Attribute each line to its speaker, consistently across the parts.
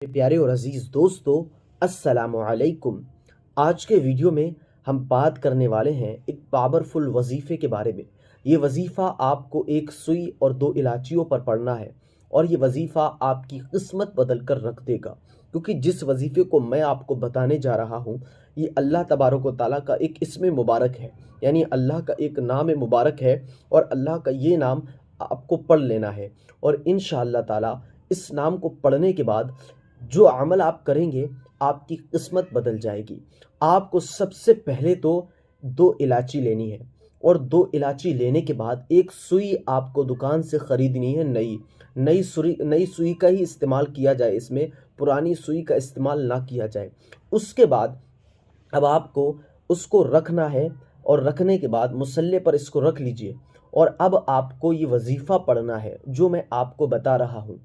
Speaker 1: मेरे प्यारे और अजीज़ दोस्तों, अस्सलामु अलैकुम। आज के वीडियो में हम बात करने वाले हैं एक पावरफुल वजीफ़े के बारे में। ये वजीफ़ा आपको एक सुई और दो इलायचियों पर पढ़ना है और ये वजीफ़ा आपकी किस्मत बदल कर रख देगा, क्योंकि जिस वजीफ़े को मैं आपको बताने जा रहा हूँ ये अल्लाह तबारक व तआला का एक इस्म मुबारक है, यानी अल्लाह का एक नाम मुबारक है और अल्लाह का ये नाम आपको पढ़ लेना है। और इंशाअल्लाह ताला इस नाम को पढ़ने के बाद जो अमल आप करेंगे आपकी किस्मत बदल जाएगी। आपको सबसे पहले तो 2 इलायची लेनी है और 2 इलायची लेने के बाद एक सुई आपको दुकान से ख़रीदनी है, नई सुई का ही इस्तेमाल किया जाए, इसमें पुरानी सुई का इस्तेमाल ना किया जाए। उसके बाद अब आपको उसको रखना है और रखने के बाद मुसल्ले पर इसको रख लीजिए और अब आपको ये वजीफ़ा पढ़ना है जो मैं आपको बता रहा हूँ।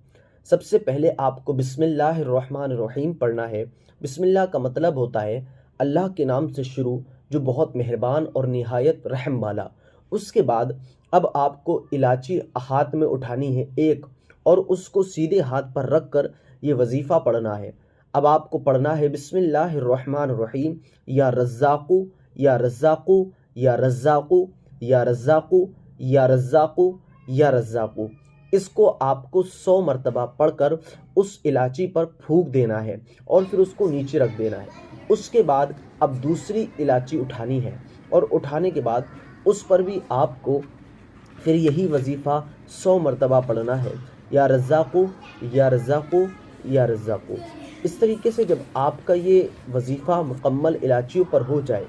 Speaker 1: सबसे पहले आपको बिस्मिल्लाहिर्रहमानिर्रहीम पढ़ना है। बिस्मिल्लाह का मतलब होता है अल्लाह के नाम से शुरू, जो बहुत मेहरबान और निहायत रहम वाला। उसके बाद अब आपको इलायची हाथ में उठानी है एक, और उसको सीधे हाथ पर रख कर ये वजीफ़ा पढ़ना है। अब आपको पढ़ना है बिस्मिल्लाहिर्रहमानिर्रहीम, या रज़्ज़ाक़ु या रज़्ज़ाक़ु या रज़्ज़ाक़ु या रज़्ज़ाक़ु या रज़्ज़ाक़ु या रज़्ज़ाक़ु। इसको आपको 100 मरतबा पढ़कर उस इलायची पर फूंक देना है और फिर उसको नीचे रख देना है। उसके बाद अब दूसरी इलायची उठानी है और उठाने के बाद उस पर भी आपको फिर यही वजीफ़ा 100 मरतबा पढ़ना है, या रज़्ज़ाक़ु या रज़्ज़ाक़ु या रज़्ज़ाक़ु। इस तरीके से जब आपका ये वजीफ़ा मुकम्मल इलायचियों पर हो जाए,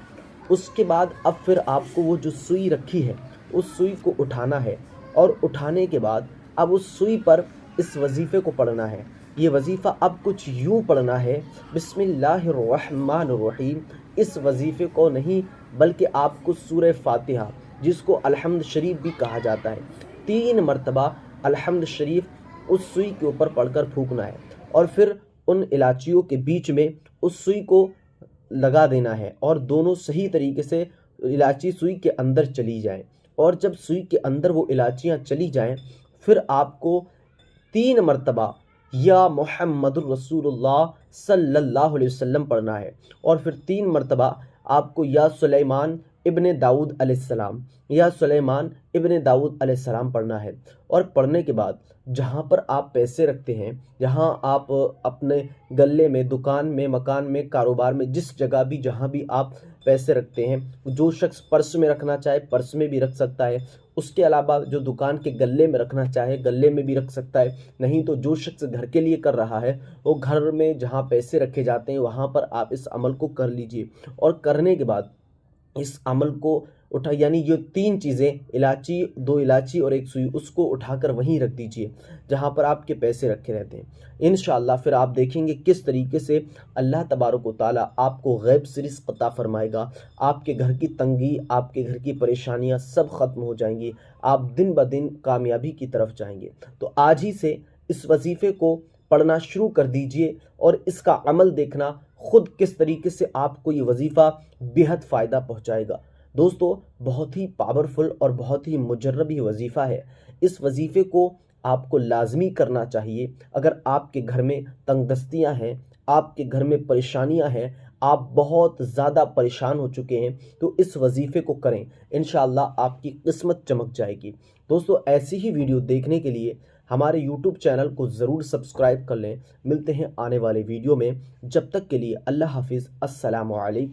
Speaker 1: उसके बाद अब फिर आपको वो जो सुई रखी है उस सुई को उठाना है और उठाने के बाद अब उस सुई पर इस वजीफ़े को पढ़ना है। ये वजीफ़ा अब कुछ यूँ पढ़ना है, बिस्मिल्लाहिर्रहमानिर्रहीम। इस वजीफ़े को नहीं बल्कि आपको सूरह फातिहा, जिसको अल्हम्द शरीफ भी कहा जाता है, 3 मरतबा अल्हम्द शरीफ उस सुई के ऊपर पढ़कर फूंकना है और फिर उन इलायचियों के बीच में उस सुई को लगा देना है और दोनों सही तरीके से इलायची सुई के अंदर चली जाए। और जब सुई के अंदर वो इलायचियाँ चली जाएं, फिर आपको 3 मरतबा या मुहम्मदुर रसूलुल्लाह सल्लल्लाहु अलैहि वसल्लम पढ़ना है और फिर 3 मरतबा आपको या सुलेमान इब्ने दाऊद अलैहिस्सलाम, या सुलेमान इब्ने दाऊद अलैहिस्सलाम पढ़ना है। और पढ़ने के बाद जहाँ पर आप पैसे रखते हैं, जहाँ आप अपने गल्ले में, दुकान में, मकान में, कारोबार में, जिस जगह भी जहाँ भी आप पैसे रखते हैं, जो शख्स पर्स में रखना चाहे पर्स में भी रख सकता है। उसके अलावा जो दुकान के गल्ले में रखना चाहे गल्ले में भी रख सकता है। नहीं तो जो शख्स घर के लिए कर रहा है वो घर में जहाँ पैसे रखे जाते हैं वहाँ पर आप इस अमल को कर लीजिए। और करने के बाद इस अमल को उठा, यानी ये 3 चीज़ें, इलायची, 2 इलायची और 1 सुई, उसको उठाकर वहीं रख दीजिए जहाँ पर आपके पैसे रखे रहते हैं। इंशाअल्लाह फिर आप देखेंगे किस तरीके से अल्लाह तबारक व तआला आपको गैब से रिज़्क़ अता फरमाएगा। आपके घर की तंगी, आपके घर की परेशानियाँ सब ख़त्म हो जाएंगी। आप दिन ब दिन कामयाबी की तरफ जाएंगे। तो आज ही से इस वजीफ़े को पढ़ना शुरू कर दीजिए और इसका अमल देखना खुद किस तरीके से आपको ये वजीफ़ा बेहद फ़ायदा पहुंचाएगा। दोस्तों, बहुत ही पावरफुल और बहुत ही मुजर्रब ही वजीफ़ा है। इस वजीफ़े को आपको लाजमी करना चाहिए। अगर आपके घर में तंगदस्तियां हैं, आपके घर में परेशानियां हैं, आप बहुत ज़्यादा परेशान हो चुके हैं, तो इस वजीफ़े को करें, इंशाअल्लाह आपकी किस्मत चमक जाएगी। दोस्तों, ऐसी ही वीडियो देखने के लिए हमारे यूट्यूब चैनल को ज़रूर सब्सक्राइब कर लें। मिलते हैं आने वाले वीडियो में, जब तक के लिए अल्लाह हाफिज़, अस्सलामु अलैकुम।